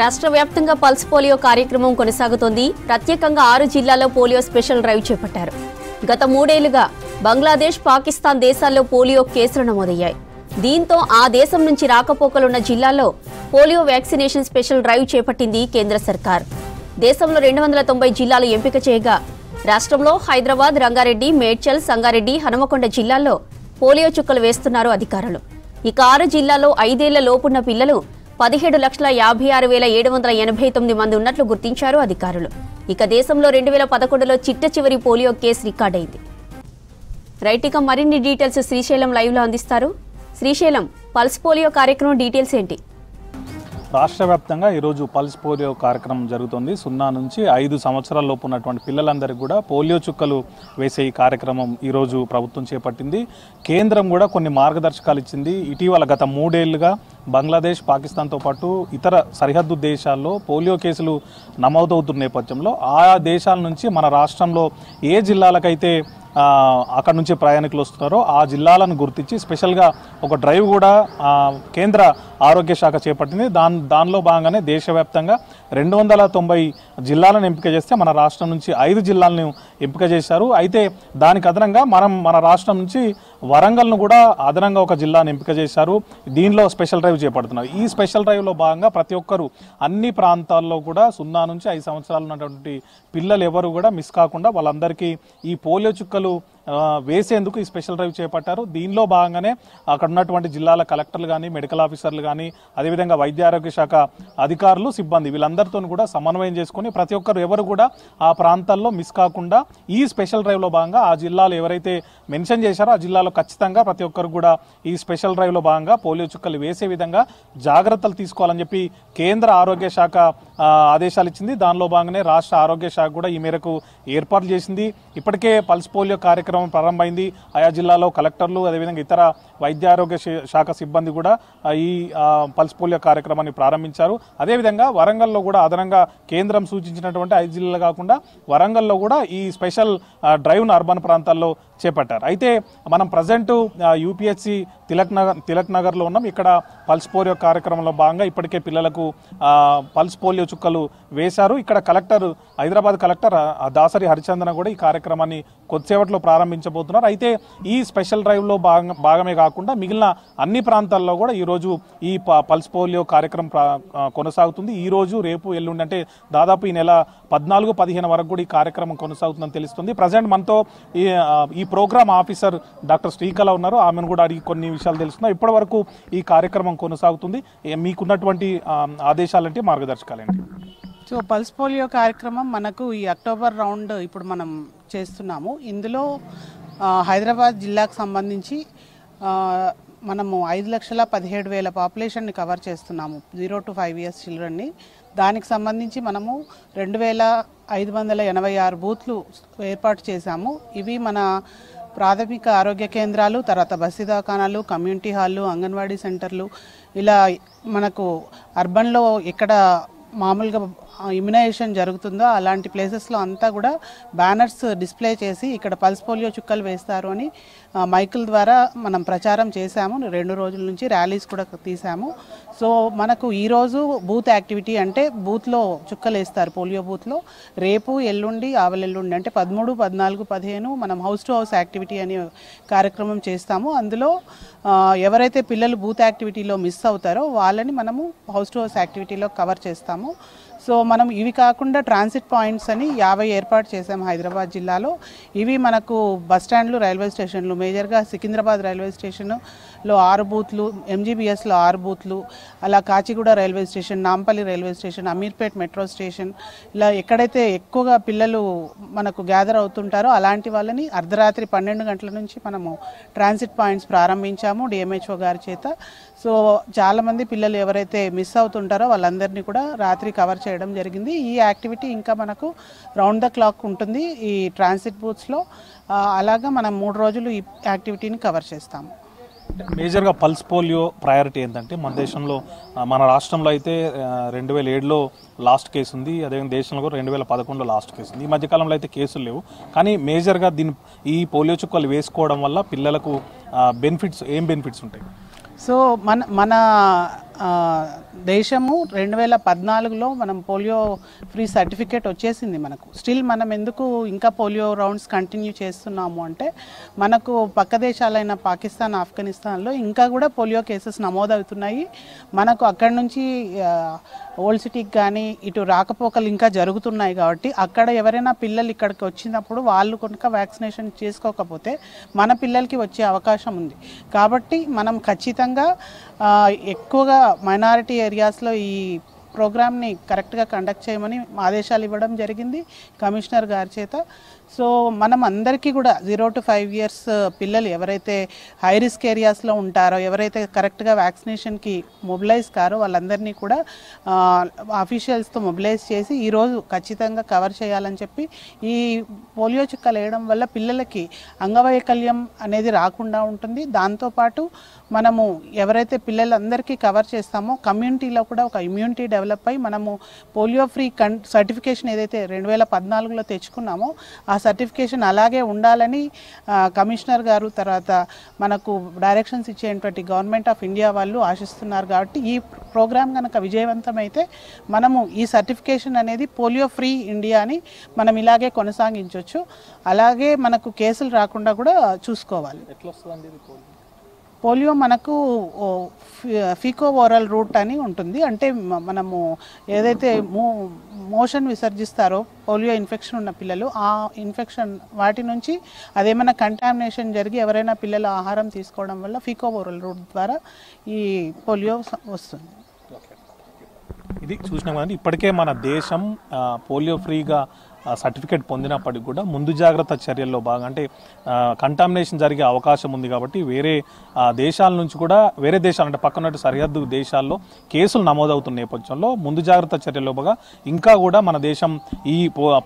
రాష్ట్ర వ్యాప్తంగా pulse polio కార్యక్రమం కొనసాగుతోంది. ప్రత్యేకంగా 6 జిల్లాల్లో పోలియో స్పెషల్ డ్రైవ్ చేపట్టారు. గత 3 ఏళ్లుగా బంగ్లాదేశ్, పాకిస్తాన్ దేశాల్లో పోలియో కేసులు నమోదయ్యాయి. దీంతో ఆ దేశం నుంచి రాకపోకలున్న జిల్లాల్లో పోలియో వ్యాక్సినేషన్ స్పెషల్ డ్రైవ్ చేపట్టింది కేంద్ర సర్కార్. దేశంలో 290 జిల్లాలు ఎంపిక చేయగా రాష్ట్రంలో హైదరాబాద్, రంగారెడ్డి, మేడ్చల్, సంగారెడ్డి, హనుమకొండ జిల్లాల్లో పోలియో చుక్కలు వేస్తున్నారు అధికారులు. ఇక 6 జిల్లాల్లో 5 ఏళ్ల లోపున్న పిల్లలు 17,56,789 మంది ఉన్నట్లు గుర్తించారు అధికారులు. ఇక దేశంలో 2011లో చిట్ట చివరి పోలియో కేసు రికార్డైంది. రైట్, ఇక మరిన్ని డీటెయిల్స్ శ్రీశైలం లైవ్ లో అందిస్తారు. శ్రీశైలం, పల్స్ పోలియో కార్యక్రమం డీటెయిల్స్ ఏంటి? రాష్ట్ర వ్యాప్తంగా ఈరోజు పల్స్ పోలియో కార్యక్రమం జరుగుతుంది. 0 నుంచి 5 సంవత్సరాల లోపు ఉన్నటువంటి పిల్లలందరికీ కూడా పోలియో చుక్కలు వేసే ఈ కార్యక్రమం ఈరోజు ప్రభుత్వం చేపట్టింది. కేంద్రం కూడా కొన్ని మార్గదర్శకాలు ఇచ్చింది. ఇటీవల గత 3 ఏళ్లుగా బంగ్లాదేశ్, పాకిస్తాన్తో పాటు ఇతర సరిహద్దు దేశాల్లో పోలియో కేసులు నమోదవుతున్న నేపథ్యంలో ఆ దేశాల నుంచి మన రాష్ట్రంలో ఏ జిల్లాలకైతే అక్కడ నుంచి ప్రయాణికులు వస్తున్నారో ఆ జిల్లాలను గుర్తించి స్పెషల్గా ఒక డ్రైవ్ కూడా కేంద్ర ఆరోగ్య శాఖ చేపట్టింది. దానిలో భాగంగానే దేశవ్యాప్తంగా 290 జిల్లాలను ఎంపిక చేస్తే మన రాష్ట్రం నుంచి 5 జిల్లాలను ఎంపిక చేశారు. అయితే దానికి అదనంగా మన రాష్ట్రం నుంచి వరంగల్ను కూడా అదనంగా ఒక జిల్లాను ఎంపిక చేశారు. దీనిలో స్పెషల్ డ్రైవ్ చేపడుతున్నారు. ఈ స్పెషల్ డ్రైవ్లో భాగంగా ప్రతి ఒక్కరు అన్ని ప్రాంతాల్లో కూడా 0 నుంచి 5 సంవత్సరాలు ఉన్నటువంటి పిల్లలు ఎవరు కూడా మిస్ కాకుండా వాళ్ళందరికీ ఈ పోలియో చుక్కలు వేసేందుకు ఈ స్పెషల్ డ్రైవ్ చేపట్టారు. దీనిలో భాగంగానే అక్కడ ఉన్నటువంటి జిల్లాల కలెక్టర్లు కానీ, మెడికల్ ఆఫీసర్లు కానీ, అదేవిధంగా వైద్య ఆరోగ్య శాఖ అధికారులు, సిబ్బంది వీళ్ళందరితో కూడా సమన్వయం చేసుకుని ప్రతి ఒక్కరు ఎవరు కూడా ఆ ప్రాంతాల్లో మిస్ కాకుండా ఈ స్పెషల్ డ్రైవ్లో భాగంగా ఆ జిల్లాలు ఎవరైతే మెన్షన్ చేశారో ఆ జిల్లాలో ఖచ్చితంగా ప్రతి ఒక్కరు కూడా ఈ స్పెషల్ డ్రైవ్లో భాగంగా పోలియో చుక్కలు వేసే విధంగా జాగ్రత్తలు తీసుకోవాలని చెప్పి కేంద్ర ఆరోగ్య శాఖ ఆదేశాలు ఇచ్చింది. దానిలో భాగంగానే రాష్ట్ర ఆరోగ్య శాఖ కూడా ఈ మేరకు ఏర్పాట్లు చేసింది. ఇప్పటికే పల్స్ పోలియో కార్యక్రమం ప్రారంభమైంది. ఆయా జిల్లాలో కలెక్టర్లు, అదేవిధంగా ఇతర వైద్య ఆరోగ్య శాఖ సిబ్బంది కూడా ఈ పల్స్ పోలియో కార్యక్రమాన్ని ప్రారంభించారు. అదేవిధంగా వరంగల్లో కూడా అదనంగా కేంద్రం సూచించినటువంటి 5 జిల్లాలు కాకుండా వరంగల్లో కూడా ఈ స్పెషల్ డ్రైవ్ను అర్బన్ ప్రాంతాల్లో చేపట్టారు. అయితే మనం ప్రజెంట్ యూపీహెచ్సి తిలక్ నగర్లో ఉన్నాం. ఇక్కడ పల్స్ పోలియో కార్యక్రమంలో భాగంగా ఇప్పటికే పిల్లలకు పల్స్ పోలియో చుక్కలు వేశారు. ఇక్కడ హైదరాబాద్ కలెక్టర్ దాసరి హరిచందన కూడా ఈ కార్యక్రమాన్ని కొద్దిసేపట్లో ప్రారంభించబోతున్నారు. అయితే ఈ స్పెషల్ డ్రైవ్లో భాగమే కాకుండా మిగిలిన అన్ని ప్రాంతాల్లో కూడా ఈరోజు ఈ పల్స్ పోలియో కార్యక్రమం కొనసాగుతుంది. ఈరోజు, రేపు, ఎల్లుండి అంటే దాదాపు ఈ నెల 14, 15 వరకు కూడా ఈ కార్యక్రమం కొనసాగుతుందని తెలుస్తుంది. ప్రజెంట్ మనతో ఈ ప్రోగ్రామ్ ఆఫీసర్ డాక్టర్ శ్రీకళ ఉన్నారు. ఆమెను కూడా అడిగి కొన్ని విషయాలు తెలుస్తున్నాయి. ఇప్పటి వరకు ఈ కార్యక్రమం కొనసాగుతుంది. మీకున్నటువంటి ఆదేశాలంటే, మార్గదర్శకాలేంటి? సో పల్స్ పోలియో కార్యక్రమం మనకు ఈ అక్టోబర్ రౌండ్ ఇప్పుడు మనం చేస్తున్నాము. ఇందులో హైదరాబాద్ జిల్లాకు సంబంధించి మనము 5,17,000 పాపులేషన్ని కవర్ చేస్తున్నాము, 0 to 5 years చిల్డ్రన్ని. దానికి సంబంధించి మనము 2,586 బూత్లు ఏర్పాటు చేశాము. ఇవి మన ప్రాథమిక ఆరోగ్య కేంద్రాలు, తర్వాత బస్సు దవాఖానాలు, కమ్యూనిటీ హాళ్ళు, అంగన్వాడీ సెంటర్లు, ఇలా మనకు అర్బన్లో ఎక్కడ మామూలుగా ఇమ్యునైజేషన్ జరుగుతుందో అలాంటి ప్లేసెస్లో అంతా కూడా బ్యానర్స్ డిస్ప్లే చేసి ఇక్కడ పల్స్ పోలియో చుక్కలు వేస్తారు అని మైకుల ద్వారా మనం ప్రచారం చేశాము. 2 రోజుల నుంచి ర్యాలీస్ కూడా తీసాము. సో మనకు ఈరోజు బూత్ యాక్టివిటీ అంటే బూత్లో చుక్కలు వేస్తారు పోలియో బూత్లో. రేపు, ఎల్లుండి, ఆవలెల్లుండి అంటే 13, 14, 15 మనం హౌస్ టు హౌస్ యాక్టివిటీ అనే కార్యక్రమం చేస్తాము. అందులో ఎవరైతే పిల్లలు బూత్ యాక్టివిటీలో మిస్ అవుతారో వాళ్ళని మనము హౌస్ టు హౌస్ యాక్టివిటీలో కవర్ చేస్తాము. సో మనం ఇవి కాకుండా ట్రాన్సిట్ పాయింట్స్ అని 50 ఏర్పాటు చేసాము హైదరాబాద్ జిల్లాలో. ఇవి మనకు బస్టాండ్లు, రైల్వే స్టేషన్లు, మేజర్గా సికింద్రాబాద్ రైల్వే స్టేషన్లో 6 బూత్లు, ఎంజీబీఎస్లో 6 బూత్లు, అలా Kacheguda railway station, Nampally railway station, Ameerpet metro station, ఇలా ఎక్కడైతే ఎక్కువగా పిల్లలు మనకు గ్యాదర్ అవుతుంటారో అలాంటి వాళ్ళని అర్ధరాత్రి 12 గంటల నుంచి మనము ట్రాన్సిట్ పాయింట్స్ ప్రారంభించాము డిఎంహెచ్ఓ గారి చేత. సో చాలామంది పిల్లలు ఎవరైతే మిస్ అవుతుంటారో వాళ్ళందరినీ కూడా రాత్రి కవర్ చేయడం జరిగింది. ఈ యాక్టివిటీ ఇంకా మనకు రౌండ్ ద క్లాక్ ఉంటుంది ఈ ట్రాన్సిట్ బూత్స్లో. అలాగా మనం 3 రోజులు ఈ యాక్టివిటీని కవర్ చేస్తాము. మేజర్గా పల్స్ పోలియో ప్రయారిటీ ఏంటంటే మన దేశంలో, మన రాష్ట్రంలో అయితే 2007లో లాస్ట్ కేసు ఉంది. అదేవిధంగా దేశంలో కూడా 2011లో లాస్ట్ కేసు ఉంది. ఈ మధ్యకాలంలో అయితే కేసులు లేవు. కానీ మేజర్గా ఈ పోలియో చుక్కలు వేసుకోవడం వల్ల పిల్లలకు ఏం బెనిఫిట్స్ ఉంటాయి? సో మన దేశము 2014లో మనం పోలియో ఫ్రీ సర్టిఫికేట్ వచ్చేసింది మనకు. స్టిల్ మనం ఎందుకు ఇంకా పోలియో రౌండ్స్ కంటిన్యూ చేస్తున్నాము అంటే మనకు పక్క దేశాలైన పాకిస్తాన్, ఆఫ్ఘనిస్తాన్లో ఇంకా కూడా పోలియో కేసెస్ నమోదవుతున్నాయి. మనకు అక్కడి నుంచి ఓల్డ్ సిటీకి కానీ ఇటు రాకపోకలు ఇంకా జరుగుతున్నాయి. కాబట్టి అక్కడ ఎవరైనా పిల్లలు ఇక్కడికి వచ్చినప్పుడు వాళ్ళు కనుక వ్యాక్సినేషన్ చేసుకోకపోతే మన పిల్లలకి వచ్చే అవకాశం ఉంది. కాబట్టి మనం ఖచ్చితంగా ఎక్కువగా మైనారిటీ ఏరియాస్లో ఈ ప్రోగ్రామ్ని కరెక్ట్గా కండక్ట్ చేయమని ఆదేశాలు ఇవ్వడం జరిగింది కమిషనర్ గారి చేత. సో మనం అందరికీ కూడా 0 to 5 years పిల్లలు ఎవరైతే హై రిస్క్ ఏరియాస్లో ఉంటారో, ఎవరైతే కరెక్ట్గా వ్యాక్సినేషన్కి మొబిలైజ్ కారో వాళ్ళందరినీ కూడా ఆఫీషియల్స్తో మొబిలైజ్ చేసి ఈరోజు ఖచ్చితంగా కవర్ చేయాలని చెప్పి, ఈ పోలియో చుక్కలు వేయడం వల్ల పిల్లలకి అంగవైకల్యం అనేది రాకుండా ఉంటుంది. దాంతోపాటు మనము ఎవరైతే పిల్లలందరికీ కవర్ చేస్తామో కమ్యూనిటీలో కూడా ఒక ఇమ్యూనిటీ డెవలప్ అయ్యి మనము పోలియో ఫ్రీ సర్టిఫికేషన్ ఏదైతే 2014లో తెచ్చుకున్నామో ఆ సర్టిఫికేషన్ అలాగే ఉండాలని కమిషనర్ గారు, తర్వాత మనకు డైరెక్షన్స్ ఇచ్చేటువంటి గవర్నమెంట్ ఆఫ్ ఇండియా వాళ్ళు ఆశిస్తున్నారు. కాబట్టి ఈ ప్రోగ్రామ్ కనుక విజయవంతమైతే మనము ఈ సర్టిఫికేషన్ అనేది పోలియో ఫ్రీ ఇండియా అని మనం ఇలాగే కొనసాగించవచ్చు. అలాగే మనకు కేసులు రాకుండా కూడా చూసుకోవాలి. పోలియో మనకు ఫీకో ఓరల్ రూట్ అని ఉంటుంది. అంటే మనము ఏదైతే మోషన్ విసర్జిస్తారో పోలియో ఇన్ఫెక్షన్ ఉన్న పిల్లలు, ఆ ఇన్ఫెక్షన్ వాటి నుంచి అదేమైనా కంటామినేషన్ జరిగి ఎవరైనా పిల్లలు ఆహారం తీసుకోవడం వల్ల ఫీకో ఓరల్ రూట్ ద్వారా ఈ పోలియో వస్తుంది. ఇది చూసినాం కానీ ఇప్పటికే మన దేశం పోలియో ఫ్రీగా సర్టిఫికేట్ పొందినప్పటికి కూడా ముందు జాగ్రత్త చర్యల్లో భాగంగా అంటే కంటామినేషన్ జరిగే అవకాశం ఉంది. కాబట్టి వేరే దేశాల నుంచి కూడా, వేరే దేశాలు అంటే పక్కన సరిహద్దు దేశాల్లో కేసులు నమోదవుతున్న నేపథ్యంలో ముందు జాగ్రత్త చర్యల్లో భాగంగా ఇంకా కూడా మన దేశం ఈ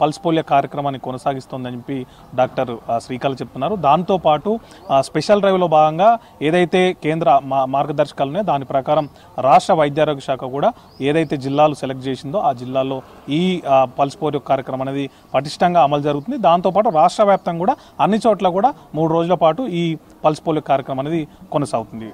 పల్స్ పోలియో కార్యక్రమాన్ని కొనసాగిస్తుందని చెప్పి డాక్టర్ శ్రీకళ చెప్తున్నారు. దాంతోపాటు స్పెషల్ డ్రైవ్లో భాగంగా ఏదైతే కేంద్ర మార్గదర్శకాలు ఉన్నాయో దాని ప్రకారం రాష్ట్ర వైద్యారోగ్య శాఖ కూడా ఏదైతే జిల్లాలు సెలెక్ట్ చేసిందో ఆ జిల్లాల్లో ఈ పల్స్ పోలియో కార్యక్రమం అనేది పటిష్టంగా అమలు జరుగుతుంది. దాంతోపాటు రాష్ట్ర వ్యాప్తంగా కూడా అన్ని చోట్ల కూడా 3 రోజుల పాటు ఈ పల్స్ పోలియో కార్యక్రమం అనేది కొనసాగుతుంది.